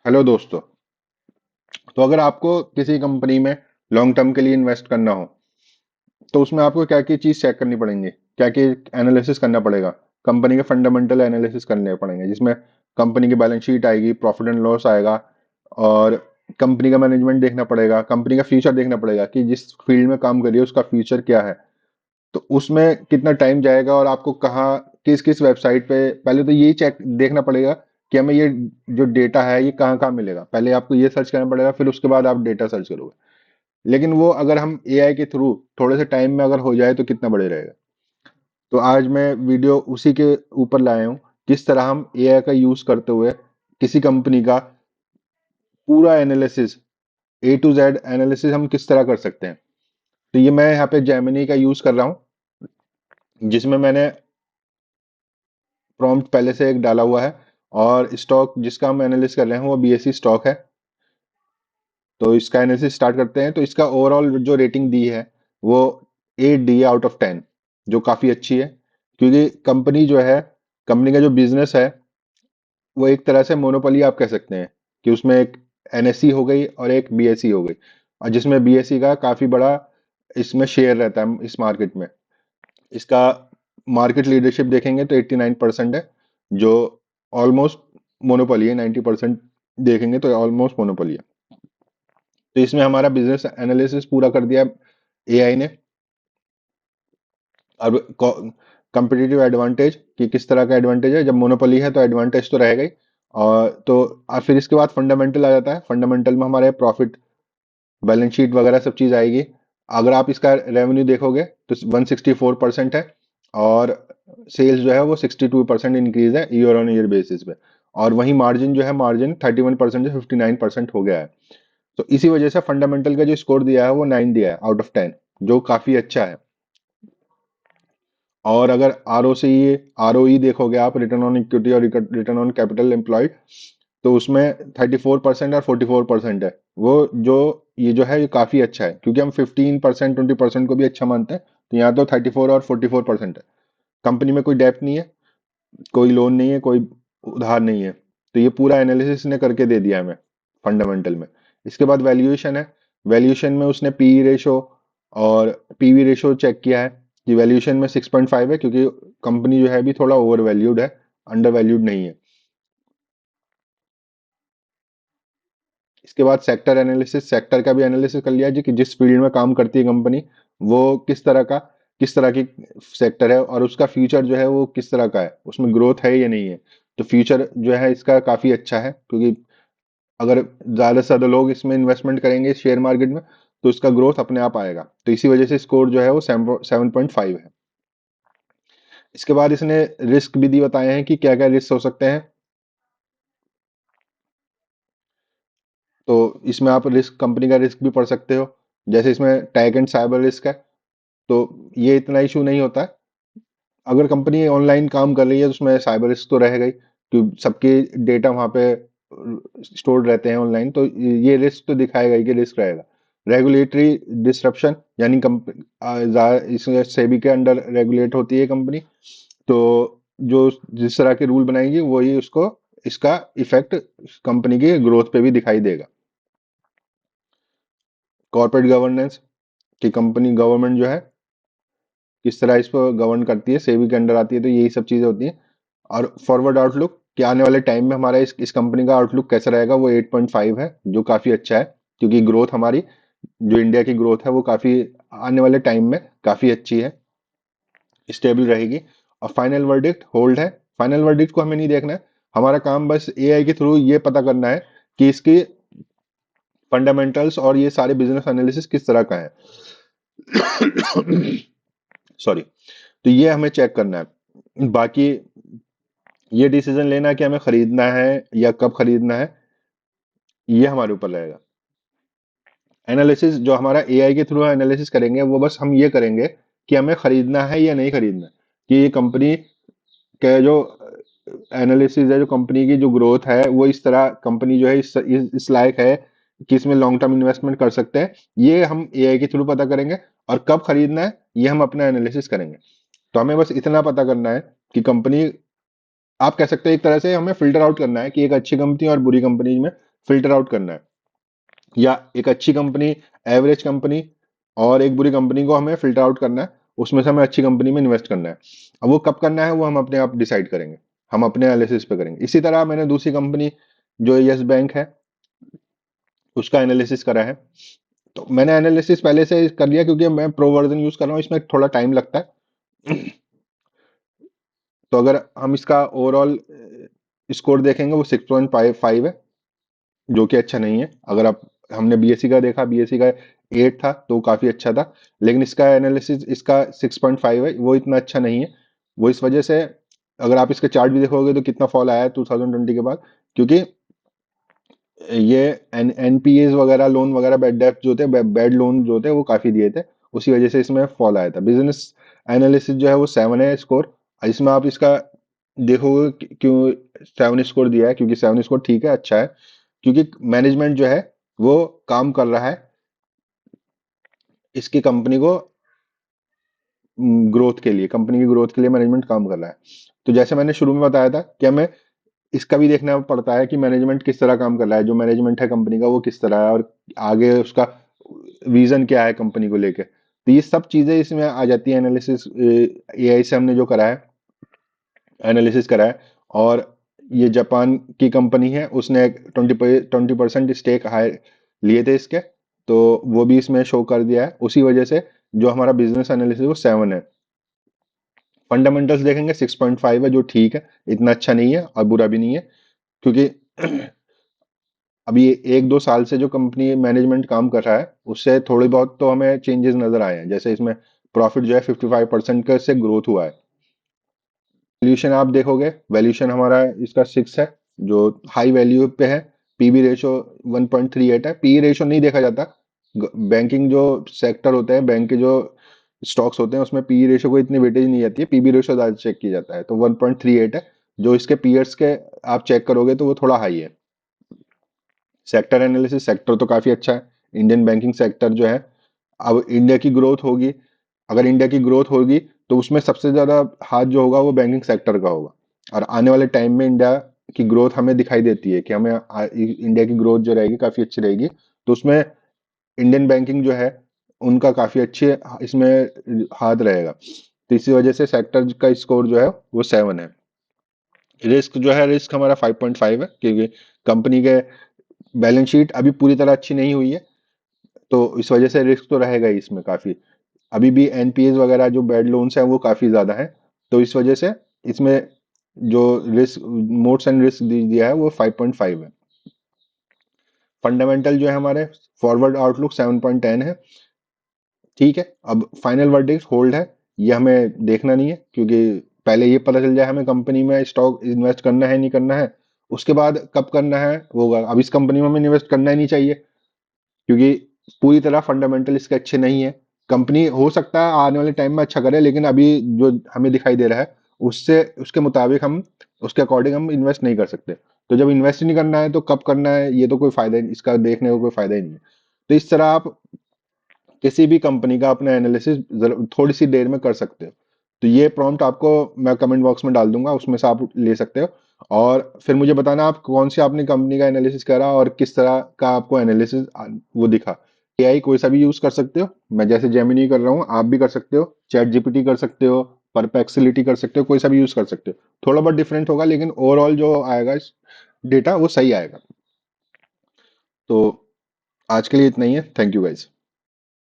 Hello दोस्तों। तो अगर आपको किसी कंपनी में लॉन्ग टर्म के लिए इन्वेस्ट करना हो तो उसमें आपको क्या क्या चीज चेक करनी पड़ेंगी, क्या क्या एनालिसिस करना पड़ेगा। कंपनी के फंडामेंटल एनालिसिस करने पड़ेंगे जिसमें कंपनी की बैलेंस शीट आएगी, प्रॉफिट एंड लॉस आएगा और कंपनी का मैनेजमेंट देखना पड़ेगा, कंपनी का फ्यूचर देखना पड़ेगा कि जिस फील्ड में काम कर रही है उसका फ्यूचर क्या है। तो उसमें कितना टाइम जाएगा और आपको कहाँ किस किस वेबसाइट पे, पहले तो ये चेक देखना पड़ेगा कि हमें ये जो डेटा है ये कहाँ कहाँ मिलेगा। पहले आपको ये सर्च करना पड़ेगा, फिर उसके बाद आप डेटा सर्च करोगे। लेकिन वो अगर हम एआई के थ्रू थोड़े से टाइम में अगर हो जाए तो कितना बढ़िया रहेगा। तो आज मैं वीडियो उसी के ऊपर लाया हूँ, किस तरह हम एआई का यूज करते हुए किसी कंपनी का पूरा analysis, A to Z analysis हम किस तरह कर सकते हैं। तो ये मैं यहाँ पे जेमिनी का यूज कर रहा हूँ, जिसमें मैंने प्रॉम्प्ट पहले से एक डाला हुआ है और स्टॉक जिसका हम एनालिसिस कर रहे हैं वो बीएसई स्टॉक है। तो इसका एनालिसिस स्टार्ट करते हैं। तो इसका ओवरऑल जो रेटिंग दी है वो 8 दी है आउट ऑफ 10, जो काफ़ी अच्छी है। क्योंकि कंपनी जो है, कंपनी का जो बिजनेस है वो एक तरह से मोनोपोली आप कह सकते हैं कि उसमें एक एनएसई हो गई और एक बीएसई हो गई, और जिसमें बीएसई का काफ़ी बड़ा इसमें शेयर रहता है इस मार्केट में। इसका मार्केट लीडरशिप देखेंगे तो 89% है, जो ऑलमोस्ट मोनोपोली है। 90% देखेंगे तो ऑलमोस्ट मोनोपोली है। तो इसमें हमारा बिजनेस एनालिसिस पूरा कर दिया एआई ने। अब कंपिटिटिव एडवांटेज कि किस तरह का एडवांटेज है, जब मोनोपोली है तो एडवांटेज तो रहेगा ही। और तो फिर इसके बाद फंडामेंटल आ जाता है। फंडामेंटल में हमारे प्रॉफिट, बैलेंस शीट वगैरह सब चीज़ आएगी। अगर आप इसका रेवेन्यू देखोगे तो 164% है, और सेल्स जो है वो 62% इंक्रीज है ईयर ऑन ईयर बेसिस पे। और वहीं मार्जिन जो है, मार्जिन 31% से 59% हो गया है। तो इसी वजह से फंडामेंटल का जो स्कोर दिया है वो 9 दिया है आउट ऑफ 10, जो काफ़ी अच्छा है। और अगर आरओई देखोगे आप, रिटर्न ऑन इक्विटी और रिटर्न ऑन कैपिटल एम्प्लॉयड, तो उसमें 34% और 44% है। वो जो ये जो है ये काफ़ी अच्छा है, क्योंकि हम 15% 20% को भी अच्छा मानते हैं। तो यहाँ तो 34 और 44% है। कंपनी में कोई डेप्ट नहीं है, कोई लोन नहीं है, कोई उधार नहीं है। तो ये पूरा एनालिसिस ने करके दे दिया हमें फंडामेंटल में। इसके बाद वैल्यूएशन है। वैल्यूएशन में उसने पी रेशो और पीवी रेशो चेक किया है कि वैल्यूएशन में 6.5 है, क्योंकि कंपनी जो है अभी थोड़ा ओवर वैल्यूड है, अंडर वैल्यूड नहीं है। इसके बाद सेक्टर एनालिसिस, सेक्टर का भी एनालिसिस कर लिया जी कि जिस फील्ड में काम करती है कंपनी वो किस तरह की सेक्टर है, और उसका फ्यूचर जो है वो किस तरह का है, उसमें ग्रोथ है या नहीं है। तो फ्यूचर जो है इसका काफ़ी अच्छा है, क्योंकि अगर ज़्यादा से ज़्यादा लोग इसमें इन्वेस्टमेंट करेंगे शेयर मार्केट में तो इसका ग्रोथ अपने आप आएगा। तो इसी वजह से स्कोर जो है वो 7.5 है। इसके बाद इसने रिस्क भी दी बताए हैं कि क्या क्या रिस्क हो सकते हैं। तो इसमें आप रिस्क, कंपनी का रिस्क भी पढ़ सकते हो। जैसे इसमें टैग एंड साइबर रिस्क है, तो ये इतना इशू नहीं होता है। अगर कंपनी ऑनलाइन काम कर रही है तो उसमें साइबर रिस्क तो रहेगा ही, क्योंकि सबके डेटा वहाँ पे स्टोर्ड रहते हैं ऑनलाइन, तो ये रिस्क तो दिखाएगा ही कि रिस्क रहेगा। रेगुलेटरी डिसरप्शन, यानी इसमें सेबी के अंडर रेगुलेट होती है कंपनी, तो जो जिस तरह के रूल बनाएंगी वही उसको, इसका इफेक्ट कंपनी की ग्रोथ पे भी दिखाई देगा। कॉर्पोरेट गवर्नेंस की कंपनी गवर्नमेंट जो है किस तरह इसको गवर्न करती है, सेबी के अंडर आती है, तो यही सब चीज़ें होती हैं। और फॉरवर्ड आउटलुक कि आने वाले टाइम में हमारा इस कंपनी का आउटलुक कैसा रहेगा, वो 8.5 है, जो काफ़ी अच्छा है। क्योंकि ग्रोथ हमारी, जो इंडिया की ग्रोथ है वो काफ़ी आने वाले टाइम में काफ़ी अच्छी है, स्टेबल रहेगी। और फाइनल वर्डिक्ट होल्ड है। फाइनल वर्डिक्ट को हमें नहीं देखना है, हमारा काम बस एआई के थ्रू ये पता करना है कि इसकी फंडामेंटल्स और ये सारे बिजनेस एनालिसिस किस तरह का है। सॉरी। तो ये हमें चेक करना है। बाकी ये डिसीजन लेना कि हमें खरीदना है या कब खरीदना है, ये हमारे ऊपर रहेगा। एनालिसिस जो हमारा एआई के थ्रू एनालिसिस करेंगे वो बस हम ये करेंगे कि हमें खरीदना है या नहीं खरीदना, कि ये कंपनी का जो एनालिसिस है, जो कंपनी की जो ग्रोथ है वो इस तरह कंपनी जो है इस लायक है कि इसमें लॉन्ग टर्म इन्वेस्टमेंट कर सकते हैं। ये हम एआई के थ्रू पता करेंगे। और कब खरीदना है ये हम अपना एनालिसिस करेंगे। तो हमें बस इतना पता करना है कि कंपनी, आप कह सकते हैं एक तरह से हमें फिल्टर आउट करना है कि एक अच्छी कंपनी और बुरी कंपनी में फिल्टर आउट करना है, या एक अच्छी कंपनी, एवरेज कंपनी और एक बुरी कंपनी को हमें फिल्टर आउट करना है, उसमें से हमें अच्छी कंपनी में इन्वेस्ट करना है। अब वो कब करना है वो हम अपने आप डिसाइड करेंगे, हम अपने एनालिसिस पे करेंगे। इसी तरह मैंने दूसरी कंपनी जो यस बैंक है उसका एनालिसिस करा है। तो मैंने एनालिसिस पहले से कर लिया क्योंकि मैं प्रो वर्जन यूज कर रहा हूँ, इसमें थोड़ा टाइम लगता है। तो अगर हम इसका ओवरऑल स्कोर देखेंगे वो 6.5 है, जो कि अच्छा नहीं है। अगर आप, हमने बीएससी का देखा, बीएससी का 8 था तो वो काफी अच्छा था, लेकिन इसका एनालिसिस इसका 6.5 है, वो इतना अच्छा नहीं है। वो इस वजह से, अगर आप इसके चार्ट भी देखोगे तो कितना फॉल आया है 2020 के बाद, क्योंकि ये एनपीएस वगैरह, लोन वगैरह, बैड डेब्ट जो थे, बैड लोन जो थे वो काफी दिए थे, उसी वजह से इसमें फॉल आया था। बिजनेस एनालिसिस जो है वो 7 है स्कोर। इसमें आप इसका देखोगे क्यों 7 स्कोर दिया है, क्योंकि 7 स्कोर ठीक है, अच्छा है, क्योंकि मैनेजमेंट जो है वो काम कर रहा है इसकी कंपनी को ग्रोथ के लिए, कंपनी की ग्रोथ के लिए मैनेजमेंट काम कर रहा है। तो जैसे मैंने शुरू में बताया था कि हमें इसका भी देखना पड़ता है कि मैनेजमेंट किस तरह काम कर रहा है, जो मैनेजमेंट है कंपनी का वो किस तरह है, और आगे उसका विजन क्या है कंपनी को लेके। तो ये सब चीजें इसमें आ जाती है एनालिसिस, एआई से हमने जो करा है, एनालिसिस करा है। और ये जापान की कंपनी है, उसने 20% स्टेक हाई लिए थे इसके, तो वो भी इसमें शो कर दिया है। उसी वजह से जो हमारा बिजनेस एनालिसिस वो 7 है। फंडामेंटल्स देखेंगे 6.5 है, जो ठीक है, इतना अच्छा नहीं है और बुरा भी नहीं है, क्योंकि अभी 1-2 साल से जो कंपनी मैनेजमेंट काम कर रहा है उससे थोड़ी बहुत तो हमें चेंजेस नजर आए हैं। जैसे इसमें प्रॉफिट जो है 55% का से ग्रोथ हुआ है। वैल्यूशन आप देखोगे, वैल्यूशन हमारा इसका 6 है, जो हाई वैल्यू पे है। पीबी रेशो 1.38 है। पी रेशो नहीं देखा जाता, बैंकिंग जो सेक्टर होते हैं, बैंक के जो स्टॉक्स होते हैं उसमें पी रेशो को इतनी वेटेज नहीं आती है, पीबी रेशो ज्यादा चेक किया जाता है। तो 1.38 है, जो इसके पीयर्स के आप चेक करोगे तो वो थोड़ा हाई है। सेक्टर एनालिसिस, सेक्टर तो काफी अच्छा है, इंडियन बैंकिंग सेक्टर जो है। अब इंडिया की ग्रोथ होगी, अगर इंडिया की ग्रोथ होगी तो उसमें सबसे ज्यादा हाथ जो होगा वो बैंकिंग सेक्टर का होगा। और आने वाले टाइम में इंडिया की ग्रोथ हमें दिखाई देती है कि हमें इंडिया की ग्रोथ जो रहेगी काफी अच्छी रहेगी, तो उसमें इंडियन बैंकिंग जो है उनका काफी अच्छे इसमें हाथ रहेगा। तो इसी वजह से सेक्टर का स्कोर जो है वो 7 है। रिस्क जो है, रिस्क हमारा 5.5 है, क्योंकि कंपनी के बैलेंस शीट अभी पूरी तरह अच्छी नहीं हुई है, तो इस वजह से रिस्क तो रहेगा ही इसमें काफी। अभी भी एनपीएस वगैरह जो बैड लोन्स हैं वो काफी ज्यादा हैं, तो इस वजह से इसमें जो रिस्क, मोड्स एंड रिस्क दिया है वो 5.5 है। फंडामेंटल जो है हमारे, फॉरवर्ड आउटलुक 7.10 है, ठीक है। अब फाइनल वर्डिक्ट होल्ड है, ये हमें देखना नहीं है, क्योंकि पहले ये पता चल जाए हमें कंपनी में स्टॉक इन्वेस्ट करना है नहीं करना है, उसके बाद कब करना है वो होगा। अब इस कंपनी में हमें इन्वेस्ट करना ही नहीं चाहिए, क्योंकि पूरी तरह फंडामेंटल इसके अच्छे नहीं है। कंपनी हो सकता है आने वाले टाइम में अच्छा करे, लेकिन अभी जो हमें दिखाई दे रहा है उससे, उसके मुताबिक हम, उसके अकॉर्डिंग हम इन्वेस्ट नहीं कर सकते। तो जब इन्वेस्ट ही नहीं करना है तो कब करना है, ये तो कोई फायदा ही, इसका देखने का कोई फायदा ही नहीं है। तो इस तरह आप किसी भी कंपनी का अपना एनालिसिस थोड़ी सी देर में कर सकते हो। तो ये प्रॉम्प्ट आपको मैं कमेंट बॉक्स में डाल दूंगा, उसमें से आप ले सकते हो। और फिर मुझे बताना आप कौन सी आपने कंपनी का एनालिसिस करा और किस तरह का आपको एनालिसिस वो दिखा। एआई कोई सा भी यूज कर सकते हो, मैं जैसे जेमिनी कर रहा हूँ आप भी कर सकते हो, चैट जीपीटी कर सकते हो, परप्लेक्सिटी कर सकते हो, कोई सा भी यूज कर सकते हो। थोड़ा बहुत डिफरेंट होगा, लेकिन ओवरऑल जो आएगा डेटा वो सही आएगा। तो आज के लिए इतना ही है, थैंक यू गाइज।